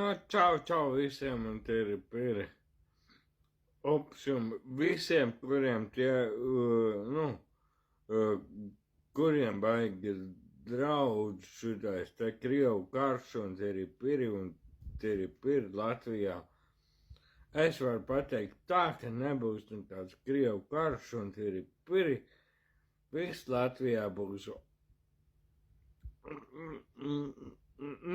No, čau visiem, un tie ir piri. Opšum visiem, kuriem kuriem baigi draudz šitais te Krievu karš, un tie ir piri, un tie ir piri Latvijā. Es varu pateikt tā, ka nebūs tāds Krievu karš, un tie ir piri. Viss Latvijā būs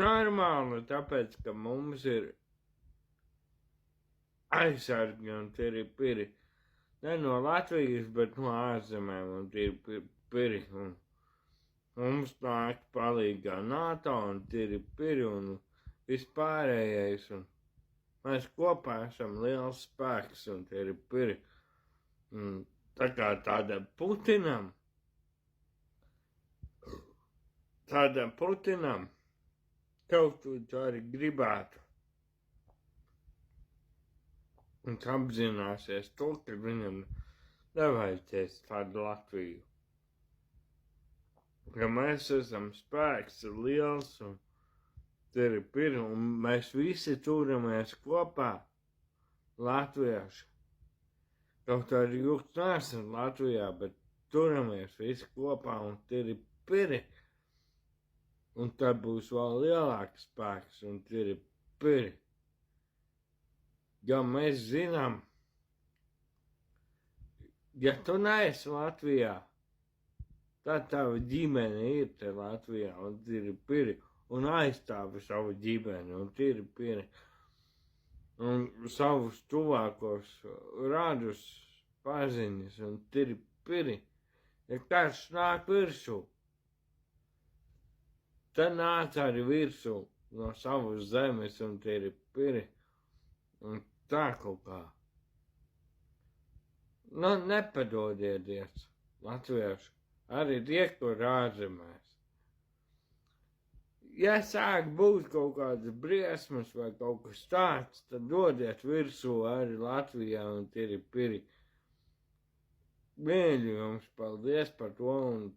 normāli, tāpēc, ka mums ir aizsargi, un tie ir piri. Ne no Latvijas, bet no ārzemēm, un tie ir piri. Un mums nāk palīgā NATO, un tie ir piri, un vispārējais. Un mēs kopā esam liels spēks, un tie ir piri. Un tā kā tādam Putinam, kaut ko tā arī gribētu. Un apzināsies to, ka viņam nevajadzēs tādu Latviju. Ka mēs esam spēks liels un tie ir piri, un mēs visi turamies kopā latvieši. Kaut arī jūs neesat Latvijā, bet turamies visi kopā un tie ir piri. Un tad būs vēl lielāks spēks, un tie ir piri. Jo mēs zinām, ja tu neesi Latvijā, tad tava ģimene ir te Latvijā, un tie ir piri, un aizstāvi savu ģimeni, un tie ir piri. Un savus tuvākos radus paziņas, un tie ir piri. Ja kāds nāk virsū, tad nāc arī virsū no savas zemes, un tie ir piri. Un tā kaut kā. Nu, nepadodieties, latvieši, arī tie, kur ārzemēs. Ja sāk būt kaut kādas briesmas vai kaut kas tāds, tad dodiet virsū arī Latvijā, un tie ir piri. Mīļi jums paldies par to, un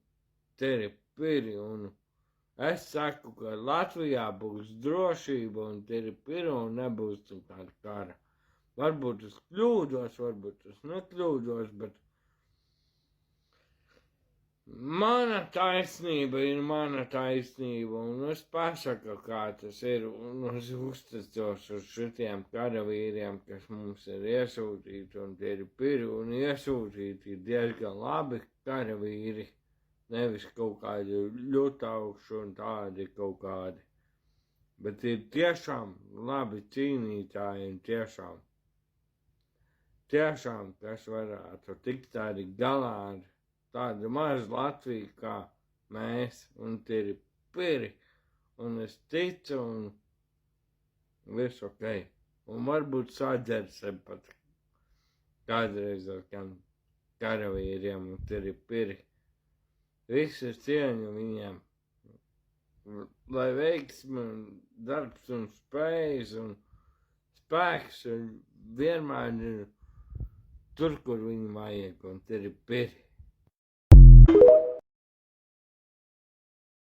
tie ir piri, un es saku, ka Latvijā būs drošība, un tie ir piri, un nebūs tāda kara. Varbūt es kļūdos, varbūt es nekļūdos, bet mana taisnība ir mana taisnība, un es pasaku, kā tas ir, un es uzticos uz šitiem karavīriem, kas mums ir iesūtīti, un tie ir piri, un iesūtīti diezgan labi karavīri. Nevis kaut kādi ļutaukši un tādi kaut kādi. Bet ir tiešām labi cīnītāji un tiešām, kas varētu tikt tādi galā ar tādu mazu Latviju kā mēs, un tie ir piri, un es ticu, un viss ok. Un varbūt saģersim pat kādreiz ar kādiem karavīriem, un tie ir piri. Visu cieņu viņiem, lai veiksme, darbs un spējas un spēks vienmēr ir tur, kur viņi vajag, un tie ir piri.